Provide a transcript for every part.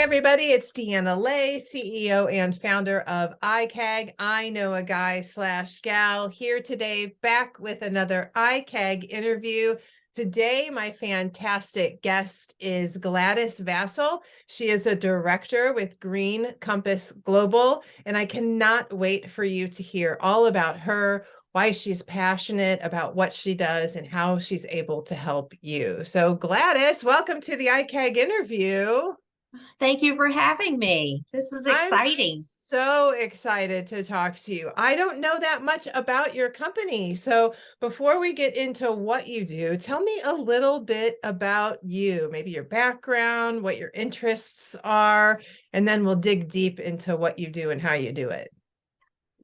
everybody, it's Deanna Lay, CEO and founder of IKAGG. I know a guy / gal here today, back with another IKAGG interview. Today, my fantastic guest is Gladys Vasile. She is a director with Green Compass Global, and I cannot wait for you to hear all about her, why she's passionate about what she does, and how she's able to help you. So Gladys, welcome to the IKAGG interview. Thank you for having me. This is I'm exciting. so excited to talk to you. I don't know that much about your company. So before we get into what you do, tell me a little bit about you, maybe your background, what your interests are, and then we'll dig deep into what you do and how you do it.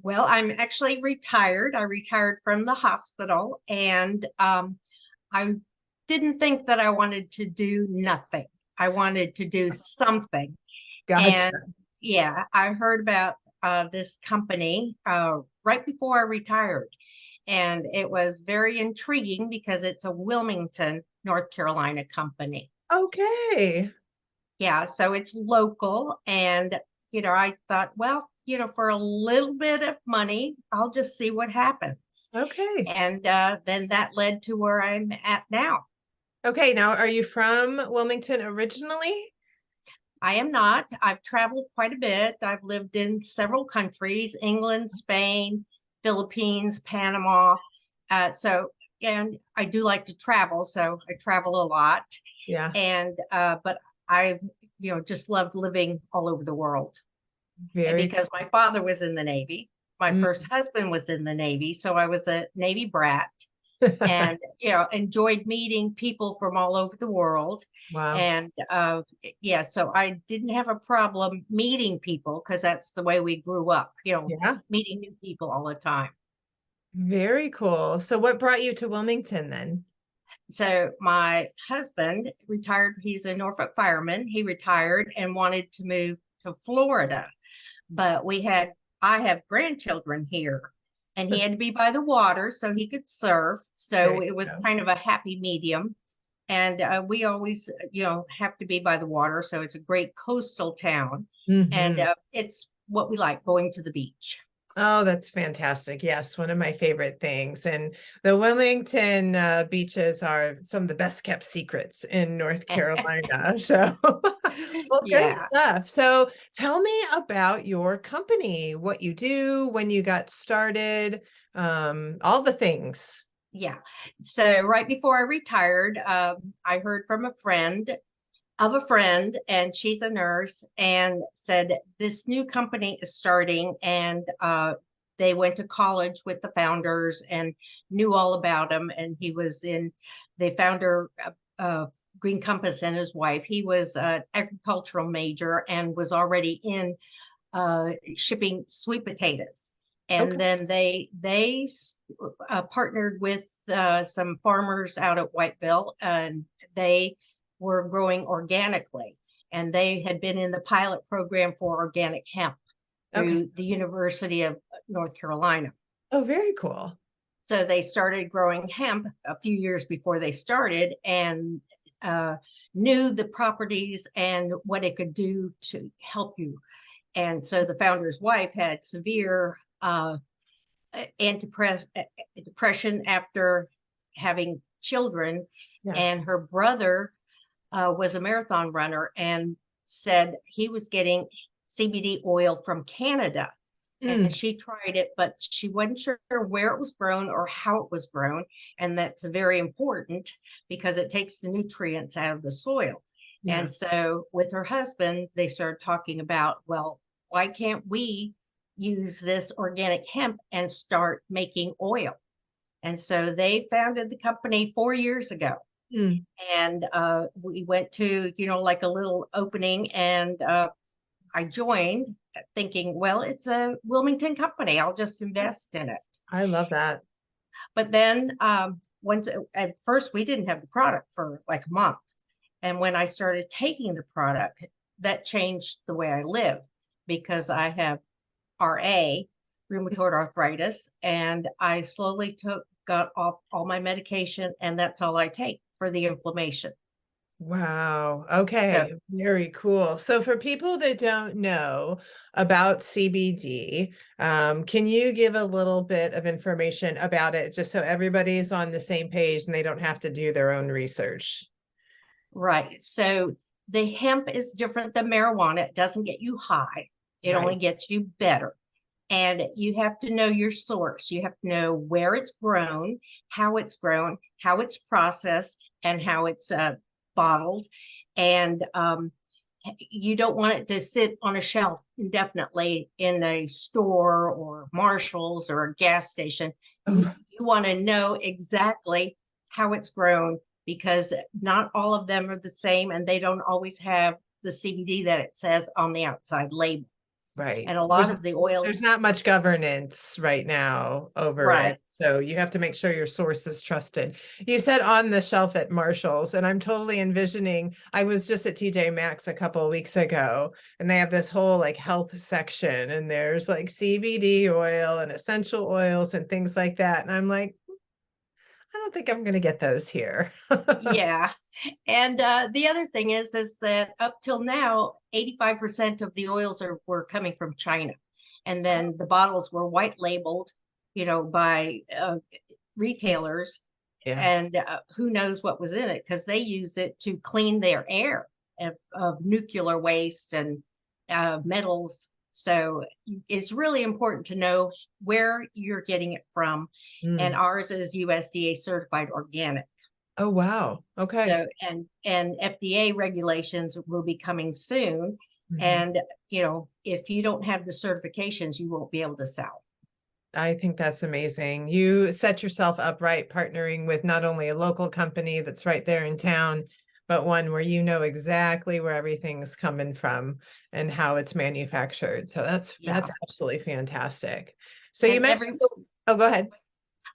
Well, I'm actually retired. I retired from the hospital, and I didn't think that I wanted to do nothing. I wanted to do something. Gotcha. And yeah, I heard about this company right before I retired. And it was very intriguing because it's a Wilmington, North Carolina company. Okay. Yeah, so it's local. And, I thought, well, for a little bit of money, I'll just see what happens. Okay. And then that led to where I'm at now. Okay. Now, are you from Wilmington originally? I am not. I've traveled quite a bit. I've lived in several countries, England, Spain, Philippines, Panama. And I do like to travel, so I travel a lot. Yeah. And but I, just loved living all over the world. And Very. because my father was in the Navy, my Mm. first husband was in the Navy, so I was a Navy brat and enjoyed meeting people from all over the world. Wow. And yeah, so I didn't have a problem meeting people because that's the way we grew up, Yeah. meeting new people all the time. Very cool. So what brought you to Wilmington then? So my husband retired. He's a Norfolk fireman. He retired and wanted to move to Florida, but I have grandchildren here, and he had to be by the water so he could surf. There So you it was go. kind of a happy medium. And we always, have to be by the water. So it's a great coastal town. And Mhm. it's what we like, going to the beach. Oh, that's fantastic. Yes, one of my favorite things. And the Wilmington beaches are some of the best kept secrets in North Carolina. So, well, good Yeah. stuff. So, tell me about your company, what you do, when you got started, all the things. Yeah. So right before I retired, I heard from a friend of a friend, and she's a nurse, and said this new company is starting, and they went to college with the founders and knew all about him. And he was in the founder of Green Compass and his wife. He was an agricultural major and was already in shipping sweet potatoes. And Okay. then they partnered with some farmers out at Whiteville, and they were growing organically. And they had been in the pilot program for organic hemp Okay. through the University of North Carolina. Oh, very cool. So they started growing hemp a few years before they started, and knew the properties and what it could do to help you. And so the founder's wife had severe depression after having children, Yeah. and her brother was a marathon runner and said he was getting CBD oil from Canada. And Mm, she tried it, but she wasn't sure where it was grown or how it was grown. And that's very important because it takes the nutrients out of the soil. yeah. And so with her husband, they started talking about, well, why can't we use this organic hemp and start making oil? And so they founded the company 4 years ago. Mm. And we went to, like a little opening, and I joined thinking, well, it's a Wilmington company. I'll just invest in it. I love that. But then once at first we didn't have the product for like a month. And when I started taking the product, that changed the way I live, because I have RA, rheumatoid arthritis, and I slowly got off all my medication, and that's all I take for the inflammation. Wow. So, Okay. Very cool. So for people that don't know about CBD, can you give a little bit of information about it just so everybody's on the same page and they don't have to do their own research? right. So the hemp is different than marijuana. It doesn't get you high. It only Right. gets you better. And you have to know your source. You have to know where it's grown, how it's processed, and how it's bottled. And you don't want it to sit on a shelf indefinitely in a store or Marshall's or a gas station. You want to know exactly how it's grown, because not all of them are the same and they don't always have the CBD that it says on the outside label. Right. And a lot of the There's oils, not much governance right now over right? it. So you have to make sure your source is trusted. You said on the shelf at Marshall's, and I'm totally envisioning. I was just at TJ Maxx a couple of weeks ago, and they have this whole like health section, and there's like CBD oil and essential oils and things like that. And I'm like, I don't think I'm going to get those here. Yeah. And the other thing is that up till now, 85% of the oils were coming from China. And then the bottles were white labeled, by retailers. Yeah. And who knows what was in it, because they use it to clean their air of nuclear waste and metals. So it's really important to know where you're getting it from. And Mm. ours is USDA certified organic. Oh, wow. Okay. So, and FDA regulations will be coming soon. Mhm. And, if you don't have the certifications, you won't be able to sell. I think that's amazing. You set yourself up right, partnering with not only a local company that's right there in town, but one where you know exactly where everything's coming from and how it's manufactured. So that's Yeah. absolutely fantastic. So you And mentioned, oh, go ahead.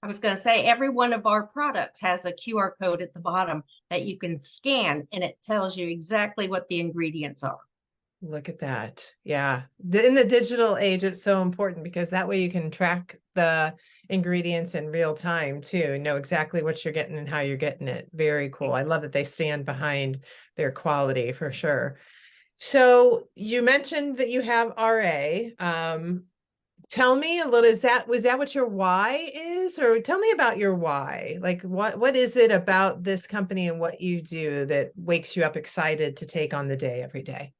I was going to say, every one of our products has a QR code at the bottom that you can scan, and it tells you exactly what the ingredients are. Look at that. Yeah. In the digital age, it's so important because that way you can track the ingredients in real time too, and know exactly what you're getting and how you're getting it. Very cool. I love that they stand behind their quality for sure. So you mentioned that you have RA. Tell me a little, was that what your why is? Or tell me about your why. Like what is it about this company and what you do that wakes you up excited to take on the day every day?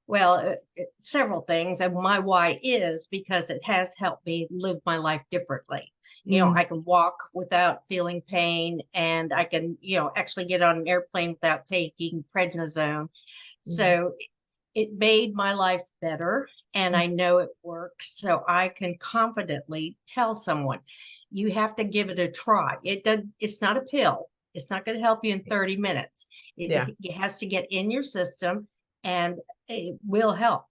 Well, several things. And my why is because it has helped me live my life differently. Mm, I can walk without feeling pain, and I can, actually get on an airplane without taking prednisone. mm, So it made my life better, and mm. I know it works. So I can confidently tell someone, you have to give it a try. It's not a pill. It's not going to help you in 30 minutes. Yeah. It has to get in your system, and it will help.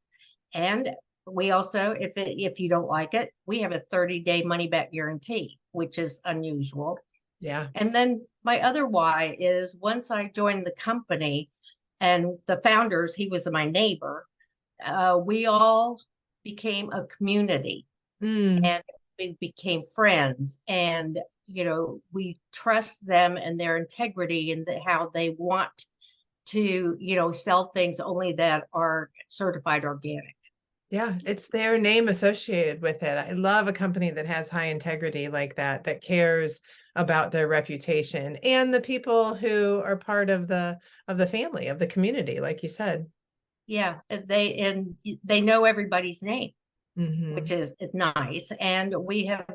And we also, if you don't like it, we have a 30-day money back guarantee, which is unusual. Yeah. And then my other why is, once I joined the company, and the founders, he was my neighbor, we all became a community, Mm, and we became friends. And, we trust them and their integrity, and how they want to, sell things only that are certified organic. yeah, it's their name associated with it. I love a company that has high integrity like that, that cares about their reputation and the people who are part of the family, of the community, like you said. Yeah, and they know everybody's name, which Hmm. is nice. And we have,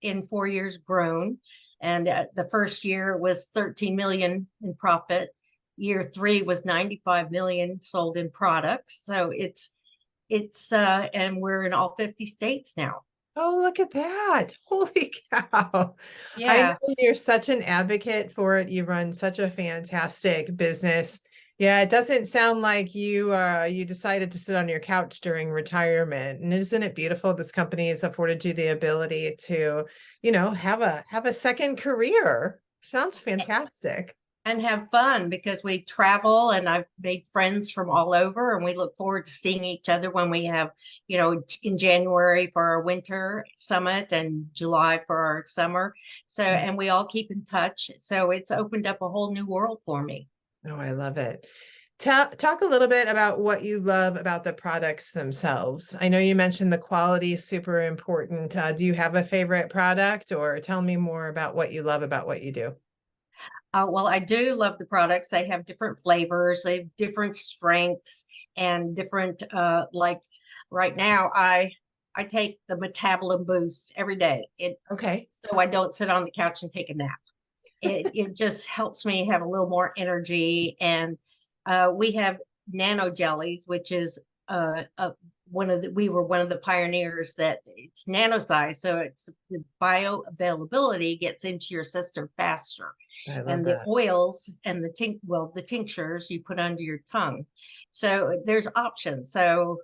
in 4 years, grown. And the first year was 13 million in profit. Year three was 95 million sold in products. So and we're in all 50 states now. Oh, look at that. Holy cow. I Yeah. know you're such an advocate for it. You run such a fantastic business. Yeah, it doesn't sound like you decided to sit on your couch during retirement. And isn't it beautiful this company has afforded you the ability to, have a second career. Sounds fantastic. And have fun, because we travel, and I've made friends from all over, and we look forward to seeing each other when we have, in January for our winter summit and July for our summer. So, and we all keep in touch. So it's opened up a whole new world for me. Oh, I love it. Talk a little bit about what you love about the products themselves. I know you mentioned the quality is super important. Do you have a favorite product, or tell me more about what you love about what you do? Well, I do love the products. They have different flavors, they have different strengths and different like right now I take the metabolism boost every day. It Okay. so I don't sit on the couch and take a nap. It just helps me have a little more energy. And we have nano jellies, which is we were one of the pioneers that it's nano size, so it's the bioavailability gets into your system faster. I love And the that. oils and the tinctures you put under your tongue. So there's options. So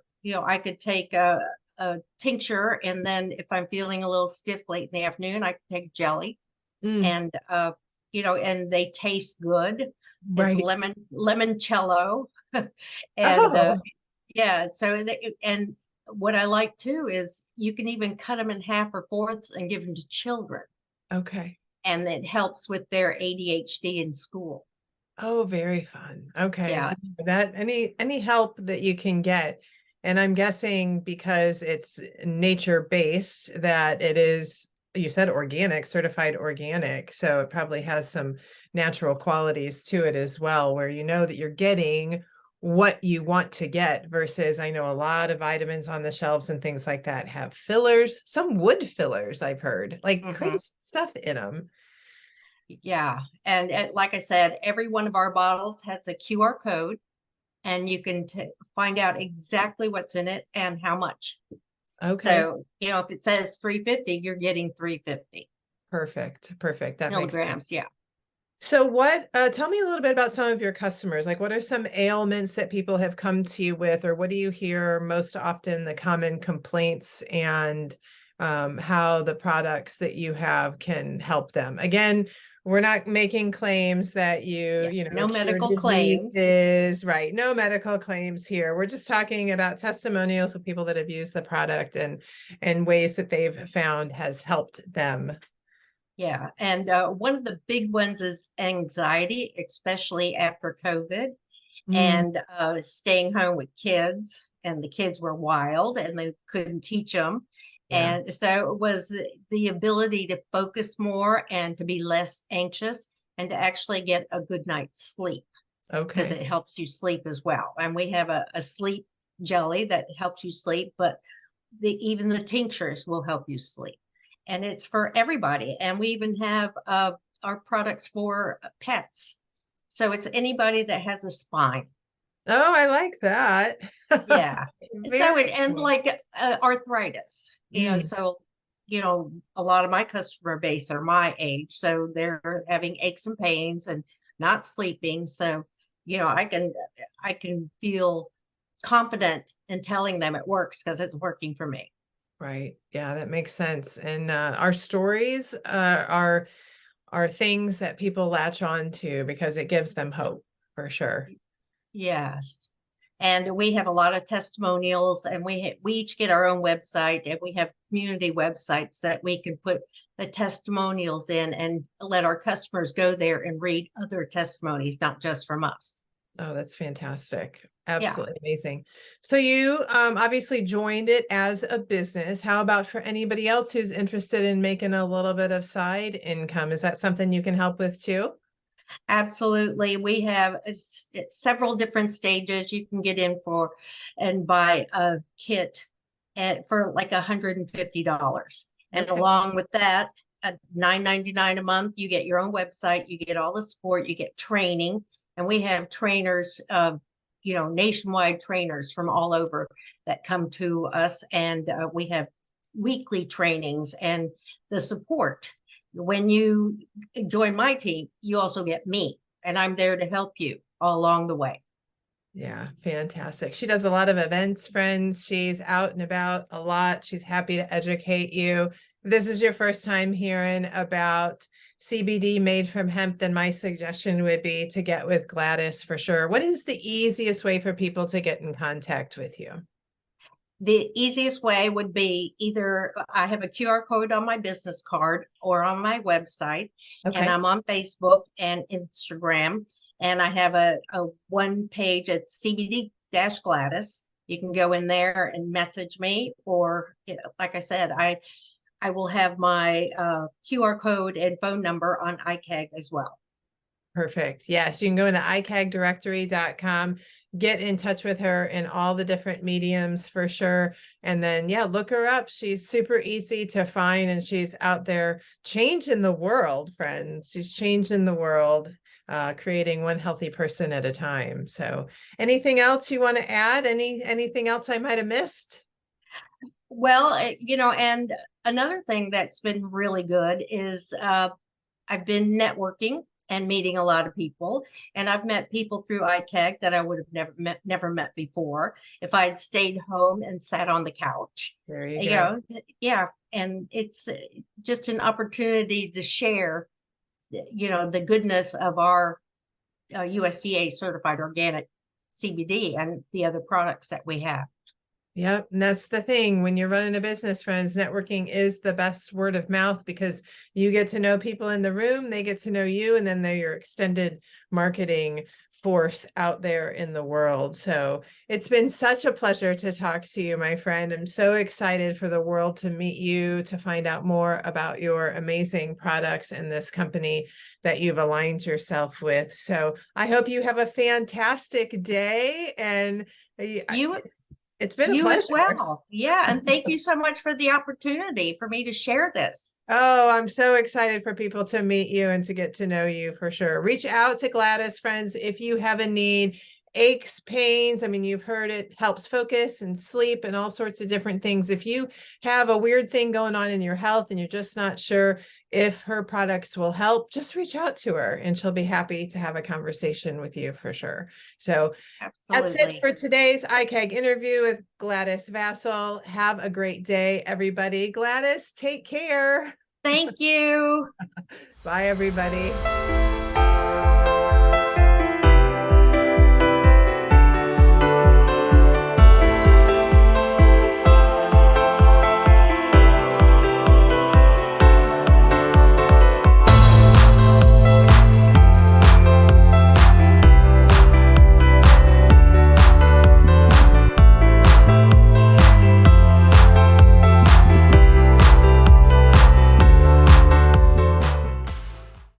I could take a tincture, and then if I'm feeling a little stiff late in the afternoon, I can take jelly. Mm, And and they taste good. It's right. limoncello. And Oh, yeah, and what I like too is you can even cut them in half or fourths and give them to children, okay. and it helps with their ADHD in school. Oh, very fun. Okay. Yeah. That any help that you can get. And I'm guessing because it's nature based that it is, you said organic, certified organic. So it probably has some natural qualities to it as well, where you know that you're getting what you want to get versus I know a lot of vitamins on the shelves and things like that have fillers, some wood fillers, I've heard, like Hmm. crazy stuff in them. Yeah. And like I said, every one of our bottles has a QR code, and you can find out exactly what's in it and how much. Okay. So, if it says 350, you're getting 350 Perfect. Perfect. That makes sense. milligrams. Yeah. So tell me a little bit about some of your customers. Like what are some ailments that people have come to you with, or what do you hear most often, the common complaints and how the products that you have can help them? Again, we're not making claims that Yeah. you know, No cure medical claims. diseases, right? No medical claims here. We're just talking about testimonials of people that have used the product and ways that they've found has helped them. Yeah. And one of the big ones is anxiety, especially after COVID, Mm, and staying home with kids. And the kids were wild and they couldn't teach them. yeah. And so it was the ability to focus more and to be less anxious and to actually get a good night's sleep, because Okay. it helps you sleep as well. And we have a sleep jelly that helps you sleep, but even the tinctures will help you sleep. And it's for everybody. And we even have our products for pets. So it's anybody that has a spine. Oh, I like that. Yeah. So Very and cool. like arthritis, Mm, so a lot of my customer base are my age, so they're having aches and pains and not sleeping. So, I can feel confident in telling them it works because it's working for me. right. Yeah, that makes sense. And our stories are things that people latch on to because it gives them hope for sure. Yes. And we have a lot of testimonials, and we each get our own website, and we have community websites that we can put the testimonials in and let our customers go there and read other testimonies, not just from us. Oh, that's fantastic. Yeah. Absolutely amazing. So you obviously joined it as a business. How about for anybody else who's interested in making a little bit of side income? Is that something you can help with too? Absolutely. We have several different stages you can get in for and buy a kit for like $150. And Okay. along with that, at $9.99 a month, you get your own website, you get all the support, you get training. And we have trainers, nationwide trainers from all over that come to us. And we have weekly trainings and the support. When you join my team, you also get me, and I'm there to help you all along the way. Yeah, fantastic. She does a lot of events, friends. She's out and about a lot. She's happy to educate you. If this is your first time hearing about CBD made from hemp, then my suggestion would be to get with Gladyss for sure. What is the easiest way for people to get in contact with you? The easiest way would be either I have a QR code on my business card or on my website, and Okay. I'm on Facebook and Instagram. And I have a one page at CBD-Gladyss. You can go in there and message me, or like I said, I will have my QR code and phone number on IKAGG as well. Perfect. Yes, you can go into ikaggdirectory.com, get in touch with her in all the different mediums for sure. And then, yeah, look her up. She's super easy to find, and she's out there changing the world, friends. She's changing the world, creating one healthy person at a time. So anything else you want to add? Anything else I might have missed? Well, and another thing that's been really good is I've been networking and meeting a lot of people, and I've met people through IKAGG that I would have never met before if I had stayed home and sat on the couch. There you go. Yeah, and it's just an opportunity to share, the goodness of our USDA certified organic CBD and the other products that we have. Yep. And that's the thing. When you're running a business, friends, networking is the best word of mouth, because you get to know people in the room, they get to know you, and then they're your extended marketing force out there in the world. So it's been such a pleasure to talk to you, my friend. I'm so excited for the world to meet you, to find out more about your amazing products and this company that you've aligned yourself with. So I hope you have a fantastic day, and it's been a You pleasure. as well. Yeah. And thank you so much for the opportunity for me to share this. Oh, I'm so excited for people to meet you and to get to know you for sure. Reach out to Gladyss, friends, if you have a need. Aches, pains, I mean, you've heard it helps focus and sleep and all sorts of different things. If you have a weird thing going on in your health and you're just not sure if her products will help, just reach out to her and she'll be happy to have a conversation with you for sure. So that's it for today's IKAGG interview with Gladys Vasile. Have a great day, everybody. Gladyss, take care. Thank you. Bye, everybody.